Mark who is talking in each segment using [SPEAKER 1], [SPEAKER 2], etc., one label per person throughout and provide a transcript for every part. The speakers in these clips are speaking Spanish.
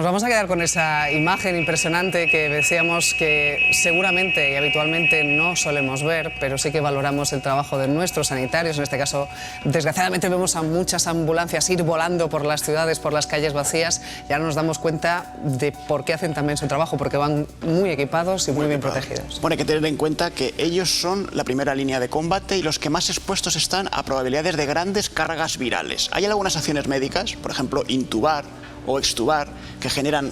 [SPEAKER 1] nos vamos a quedar con esa imagen impresionante que decíamos que seguramente y habitualmente no solemos ver, pero sí que valoramos el trabajo de nuestros sanitarios. En este caso, desgraciadamente vemos a muchas ambulancias ir volando por las ciudades, por las calles vacías, y ahora nos damos cuenta de por qué hacen también su trabajo, porque van muy equipados y muy bien protegidos.
[SPEAKER 2] Bueno, hay que tener en cuenta que ellos son la primera línea de combate y los que más expuestos están a probabilidades de grandes cargas virales. Hay algunas acciones médicas, por ejemplo, intubar o extubar, que generan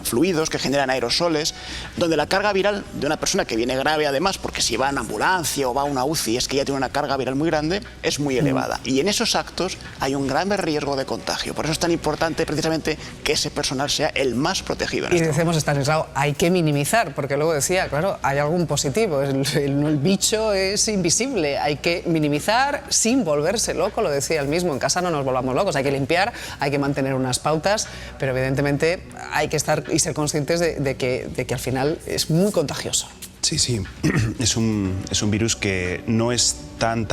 [SPEAKER 2] fluidos, que generan aerosoles, donde la carga viral de una persona que viene grave, además, porque si va en ambulancia o va a una UCI es que ya tiene una carga viral muy grande, es muy elevada. Y en esos actos hay un grave riesgo de contagio. Por eso es tan importante precisamente que ese personal sea el más protegido.
[SPEAKER 1] Y decimos, Estanislao, hay que minimizar, porque luego decía, claro, hay algún positivo, el bicho es invisible, hay que minimizar sin volverse loco, lo decía él mismo, en casa no nos volvamos locos, hay que limpiar, hay que mantener unas pautas, pero evidentemente hay que estar y ser conscientes de que al final es muy contagioso.
[SPEAKER 3] Sí, sí, es un virus que no es tan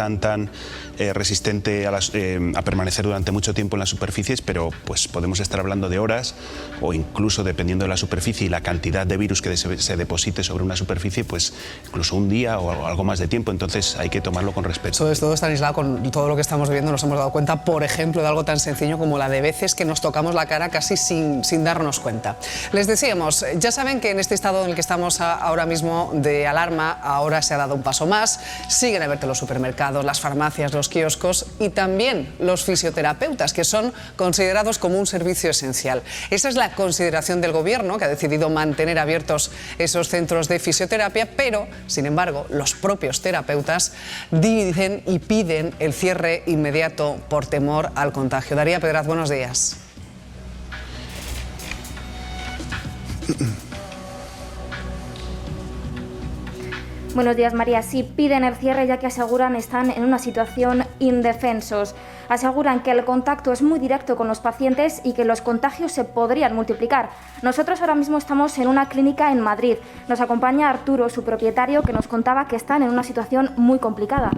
[SPEAKER 3] resistente a permanecer durante mucho tiempo en las superficies, pero pues podemos estar hablando de horas o incluso, dependiendo de la superficie y la cantidad de virus que se deposite sobre una superficie, pues incluso un día o algo más de tiempo. Entonces hay que tomarlo con respeto.
[SPEAKER 1] Sobre todo, Estanislao, con todo lo que estamos viviendo nos hemos dado cuenta, por ejemplo, de algo tan sencillo como la de veces que nos tocamos la cara casi sin darnos cuenta. Les decíamos, ya saben que en este estado en el que estamos ahora mismo de alarma, ahora se ha dado un paso más, siguen abiertos los supermercados, las farmacias, los kioscos y también los fisioterapeutas, que son considerados como un servicio esencial. Esa es la consideración del Gobierno, que ha decidido mantener abiertos esos centros de fisioterapia, pero, sin embargo, los propios terapeutas dicen y piden el cierre inmediato por temor al contagio. Daría Pedraz, buenos días.
[SPEAKER 4] Buenos días, María. Sí, piden el cierre ya que aseguran están en una situación indefensos. Aseguran que el contacto es muy directo con los pacientes y que los contagios se podrían multiplicar. Nosotros ahora mismo estamos en una clínica en Madrid. Nos acompaña Arturo, su propietario, que nos contaba que están en una situación muy complicada.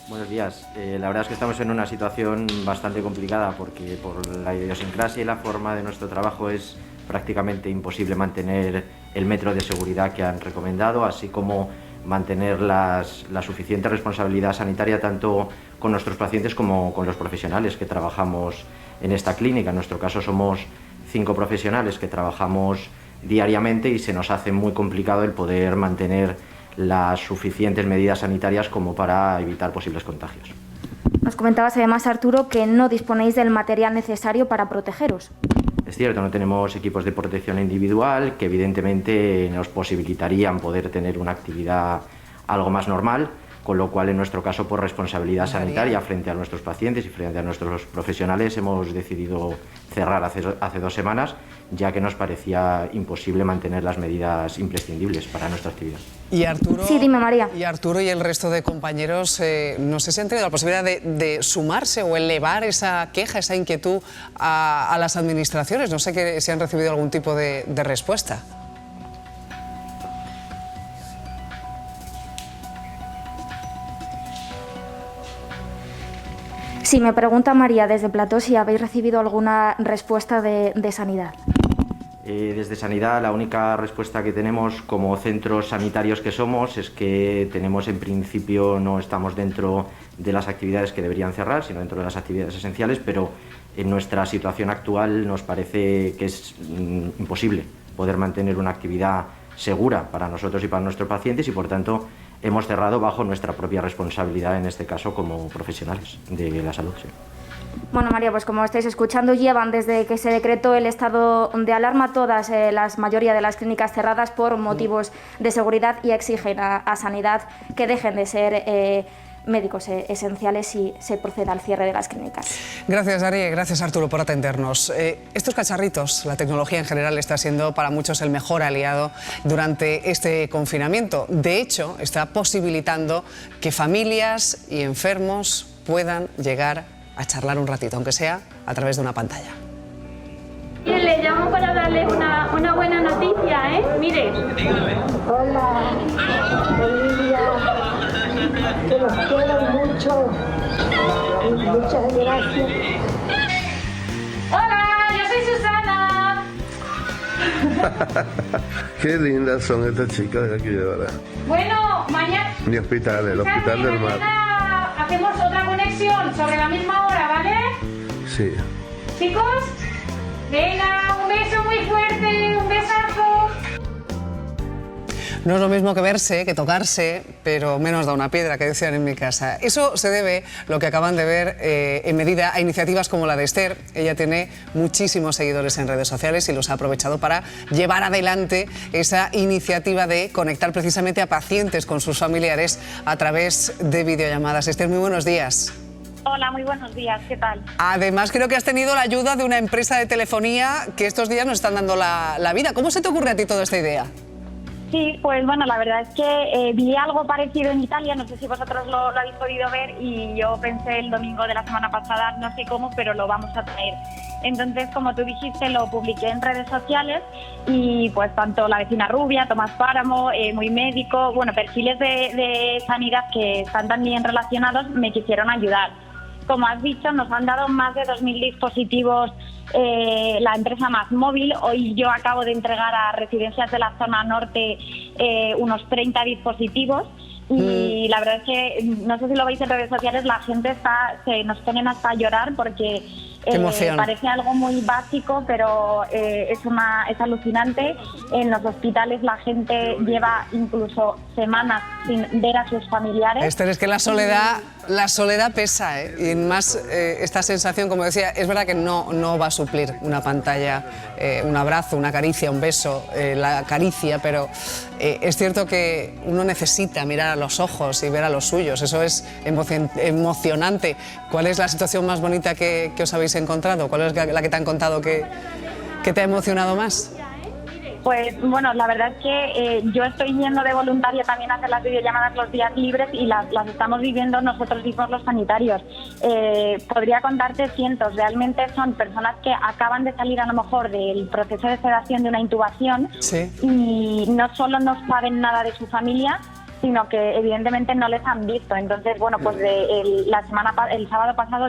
[SPEAKER 5] Buenos días. La verdad es que estamos en una situación bastante complicada porque por la idiosincrasia y la forma de nuestro trabajo es prácticamente imposible mantener el metro de seguridad que han recomendado, así como mantener la suficiente responsabilidad sanitaria tanto con nuestros pacientes como con los profesionales que trabajamos en esta clínica. En nuestro caso somos 5 profesionales que trabajamos diariamente y se nos hace muy complicado el poder mantener las suficientes medidas sanitarias como para evitar posibles contagios.
[SPEAKER 4] Nos comentabas además, Arturo, que no disponéis del material necesario para protegeros.
[SPEAKER 5] Es cierto, no tenemos equipos de protección individual que evidentemente nos posibilitarían poder tener una actividad algo más normal, con lo cual en nuestro caso por responsabilidad sanitaria frente a nuestros pacientes y frente a nuestros profesionales hemos decidido cerrar hace 2 semanas, ya que nos parecía imposible mantener las medidas imprescindibles para nuestra actividad.
[SPEAKER 1] Y Arturo,
[SPEAKER 4] sí, dime, María.
[SPEAKER 1] Y Arturo y el resto de compañeros, no sé si han tenido la posibilidad de sumarse o elevar esa queja, esa inquietud a las administraciones. No sé si han recibido algún tipo de respuesta.
[SPEAKER 4] Sí, me pregunta María desde Plató si habéis recibido alguna respuesta de Sanidad.
[SPEAKER 5] Desde Sanidad la única respuesta que tenemos como centros sanitarios que somos es que tenemos en principio, no estamos dentro de las actividades que deberían cerrar, sino dentro de las actividades esenciales, pero en nuestra situación actual nos parece que es imposible poder mantener una actividad segura para nosotros y para nuestros pacientes y por tanto hemos cerrado bajo nuestra propia responsabilidad, en este caso como profesionales de la salud. Sí.
[SPEAKER 4] Bueno, María, pues como estáis escuchando, llevan desde que se decretó el estado de alarma todas la mayoría de las clínicas cerradas por motivos de seguridad y exigen a Sanidad que dejen de ser médicos esenciales y se proceda al cierre de las clínicas.
[SPEAKER 1] Gracias, Ari, gracias, Arturo, por atendernos. Estos cacharritos, la tecnología en general está siendo para muchos el mejor aliado durante este confinamiento. De hecho, está posibilitando que familias y enfermos puedan llegar a charlar un ratito, aunque sea a través de una pantalla.
[SPEAKER 6] Mire, le llamo para darle una buena noticia, ¿eh? Mire.
[SPEAKER 7] Hola, Olivia, que los quiero mucho. Muchas gracias.
[SPEAKER 6] Hola, yo soy Susana.
[SPEAKER 8] Qué lindas son estas chicas de aquí, de verdad.
[SPEAKER 6] Bueno, mañana...
[SPEAKER 8] Mi hospital, el Hospital del Mar.
[SPEAKER 6] Mañana hacemos otra conexión sobre la misma hora, ¿vale?
[SPEAKER 8] Sí.
[SPEAKER 6] Chicos, venga, un beso muy fuerte, un besazo.
[SPEAKER 1] No es lo mismo que verse, que tocarse, pero menos da una piedra, que decían en mi casa. Eso se debe, lo que acaban de ver, en medida a iniciativas como la de Esther. Ella tiene muchísimos seguidores en redes sociales y los ha aprovechado para llevar adelante esa iniciativa de conectar precisamente a pacientes con sus familiares a través de videollamadas. Esther, muy buenos días.
[SPEAKER 9] Hola, muy buenos días, ¿qué tal?
[SPEAKER 1] Además, creo que has tenido la ayuda de una empresa de telefonía que estos días nos están dando la vida. ¿Cómo se te ocurre a ti toda esta idea?
[SPEAKER 9] Sí, pues bueno, la verdad es que vi algo parecido en Italia, no sé si vosotros lo habéis podido ver, y yo pensé el domingo de la semana pasada, no sé cómo, pero lo vamos a traer. Entonces, como tú dijiste, lo publiqué en redes sociales y pues tanto La Vecina Rubia, Tomás Páramo, Muy Médico, bueno, perfiles de sanidad que están también relacionados me quisieron ayudar. Como has dicho, nos han dado más de 2.000 dispositivos, la empresa Más Móvil. Hoy yo acabo de entregar a residencias de la zona norte unos 30 dispositivos y la verdad es que, no sé si lo veis en redes sociales, la gente se nos ponen hasta a llorar porque parece algo muy básico, pero es alucinante. En los hospitales la gente lleva incluso semanas sin ver a sus familiares.
[SPEAKER 1] Esther, es que la soledad pesa, ¿eh? Y más esta sensación, como decía, es verdad que no va a suplir una pantalla, un abrazo, una caricia, un beso, la caricia, pero es cierto que uno necesita mirar a los ojos y ver a los suyos. Eso es emocionante. ¿Cuál es la situación más bonita que os habéis encontrado? ¿Cuál es la que te han contado que te ha emocionado más?
[SPEAKER 9] Pues bueno, la verdad es que yo estoy yendo de voluntaria también a hacer las videollamadas los días libres y las estamos viviendo nosotros mismos los sanitarios. Podría contarte cientos, realmente son personas que acaban de salir a lo mejor del proceso de sedación de una intubación, sí, y no solo no saben nada de su familia, sino que evidentemente no les han visto. Entonces, bueno, pues el sábado pasado,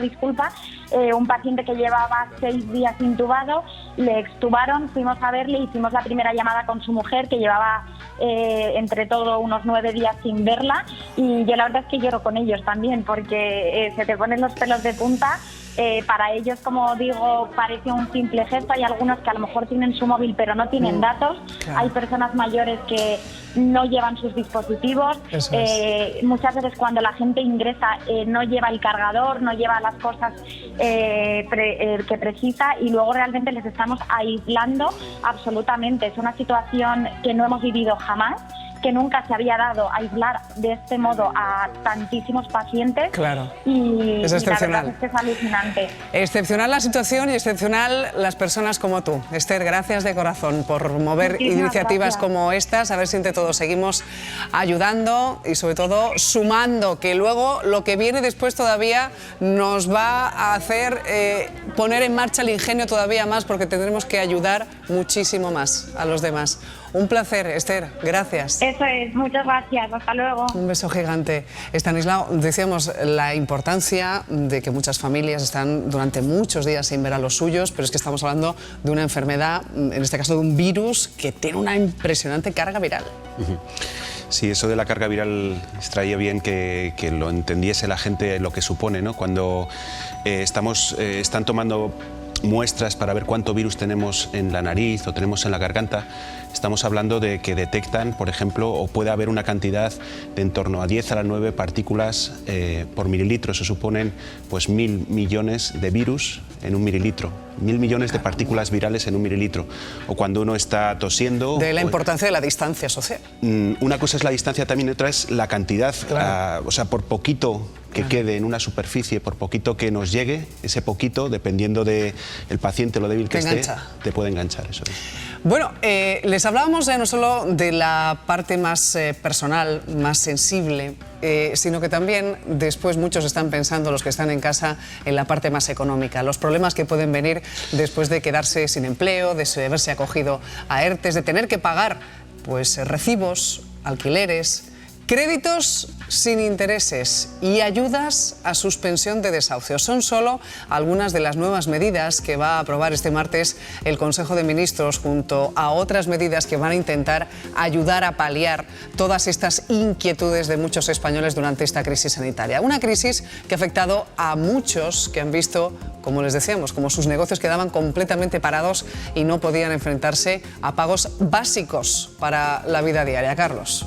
[SPEAKER 9] un paciente que llevaba 6 días intubado, le extubaron, fuimos a verle, hicimos la primera llamada con su mujer, que llevaba entre todo unos 9 días sin verla, y yo la verdad es que lloro con ellos también, porque se te ponen los pelos de punta. Para ellos, como digo, parece un simple gesto. Hay algunos que a lo mejor tienen su móvil pero no tienen datos. Claro. Hay personas mayores que no llevan sus dispositivos. Muchas veces cuando la gente ingresa no lleva el cargador, no lleva las cosas que precisa, y luego realmente les estamos aislando absolutamente. Es una situación que no hemos vivido jamás, que nunca se había dado, aislar de este modo a tantísimos pacientes. Claro, y es excepcional. La verdad es que es alucinante.
[SPEAKER 1] Excepcional la situación y excepcional las personas como tú. Esther, gracias de corazón por mover iniciativas como estas. A ver si entre todos seguimos ayudando y sobre todo sumando, que luego lo que viene después todavía nos va a hacer poner en marcha el ingenio todavía más, porque tendremos que ayudar muchísimo más a los demás. Un placer, Esther, gracias.
[SPEAKER 9] Eso es, muchas gracias, hasta luego.
[SPEAKER 1] Un beso gigante. Estanislao, decíamos la importancia de que muchas familias están durante muchos días sin ver a los suyos, pero es que estamos hablando de una enfermedad, en este caso de un virus, que tiene una impresionante carga viral.
[SPEAKER 3] Sí, eso de la carga viral estaría bien que lo entendiese la gente lo que supone, ¿no? Cuando están tomando muestras para ver cuánto virus tenemos en la nariz o tenemos en la garganta, estamos hablando de que detectan, por ejemplo, o puede haber una cantidad de en torno a 10 a la 9 partículas por mililitro. Se suponen pues 1.000 millones de virus en un mililitro, 1.000 millones de partículas virales en un mililitro. O cuando uno está tosiendo...
[SPEAKER 1] De la importancia de la distancia social.
[SPEAKER 3] Una cosa es la distancia, también otra es la cantidad. Claro. O sea, por poquito que quede en una superficie, por poquito que nos llegue, ese poquito, dependiendo del paciente, lo débil que esté, te puede enganchar. Eso es.
[SPEAKER 1] Bueno, les hablábamos no solo de la parte más personal, más sensible, sino que también después muchos están pensando, los que están en casa, en la parte más económica, los problemas que pueden venir después de quedarse sin empleo, de haberse acogido a ERTES, de tener que pagar pues recibos, alquileres. Créditos sin intereses y ayudas a suspensión de desahucios son solo algunas de las nuevas medidas que va a aprobar este martes el Consejo de Ministros, junto a otras medidas que van a intentar ayudar a paliar todas estas inquietudes de muchos españoles durante esta crisis sanitaria. Una crisis que ha afectado a muchos que han visto, como les decíamos, como sus negocios quedaban completamente parados y no podían enfrentarse a pagos básicos para la vida diaria. Carlos.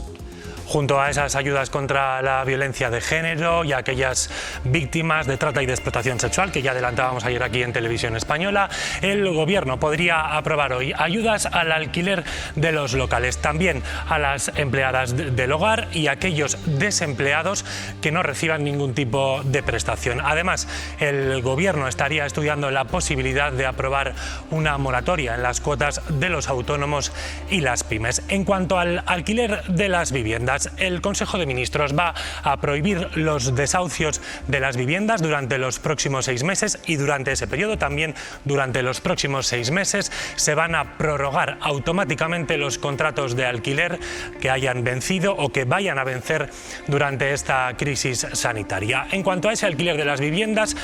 [SPEAKER 10] Junto a esas ayudas contra la violencia de género y a aquellas víctimas de trata y de explotación sexual que ya adelantábamos ayer aquí en Televisión Española, el Gobierno podría aprobar hoy ayudas al alquiler de los locales, también a las empleadas del hogar y a aquellos desempleados que no reciban ningún tipo de prestación. Además, el Gobierno estaría estudiando la posibilidad de aprobar una moratoria en las cuotas de los autónomos y las pymes. En cuanto al alquiler de las viviendas, el Consejo de Ministros va a prohibir los desahucios de las viviendas durante los próximos 6 meses y durante ese periodo, también durante los próximos 6 meses, se van a prorrogar automáticamente los contratos de alquiler que hayan vencido o que vayan a vencer durante esta crisis sanitaria. En cuanto a ese alquiler de las viviendas,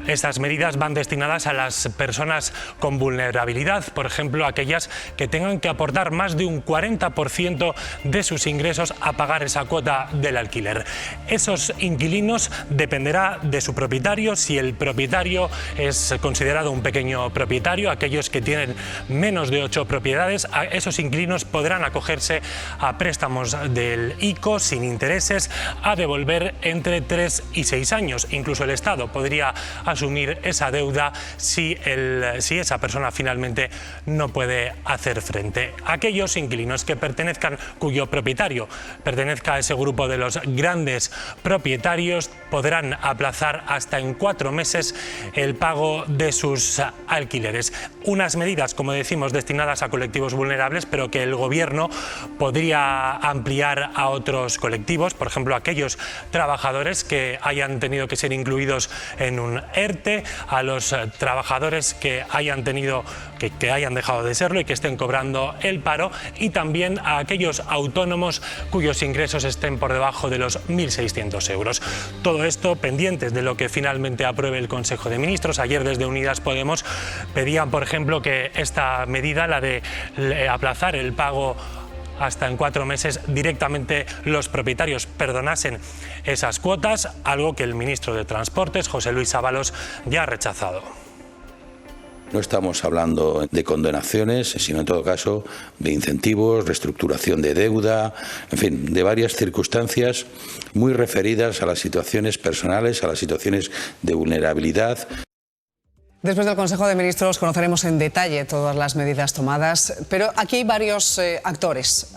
[SPEAKER 10] estas medidas van destinadas a las personas con vulnerabilidad, por ejemplo, aquellas que tengan que aportar más de un 40% de sus ingresos a pagar esa cuota del alquiler. Esos inquilinos dependerá de su propietario. Si el propietario es considerado un pequeño propietario, aquellos que tienen menos de 8 propiedades, esos inquilinos podrán acogerse a préstamos del ICO sin intereses a devolver entre 3 y 6 años. Incluso el Estado podría asumir esa deuda si esa persona finalmente no puede hacer frente. Aquellos inquilinos que cuyo propietario pertenezca a ese grupo de los grandes propietarios podrán aplazar hasta en 4 meses el pago de sus alquileres. Unas medidas, como decimos, destinadas a colectivos vulnerables, pero que el Gobierno podría ampliar a otros colectivos, por ejemplo, aquellos trabajadores que hayan tenido que ser incluidos en un ERTE, a los trabajadores que hayan dejado de serlo y que estén cobrando el paro, y también a aquellos autónomos cuyos ingresos estén por debajo de los 1.600 euros. Todo esto pendientes de lo que finalmente apruebe el Consejo de Ministros. Ayer desde Unidas Podemos pedían, por ejemplo, que esta medida, la de aplazar el pago hasta en 4 meses, directamente los propietarios perdonasen esas cuotas, algo que el ministro de Transportes, José Luis Ábalos, ya ha rechazado.
[SPEAKER 11] No estamos hablando de condonaciones, sino en todo caso de incentivos, reestructuración de deuda, en fin, de varias circunstancias muy referidas a las situaciones personales, a las situaciones de vulnerabilidad.
[SPEAKER 1] Después del Consejo de Ministros conoceremos en detalle todas las medidas tomadas, pero aquí hay varios actores.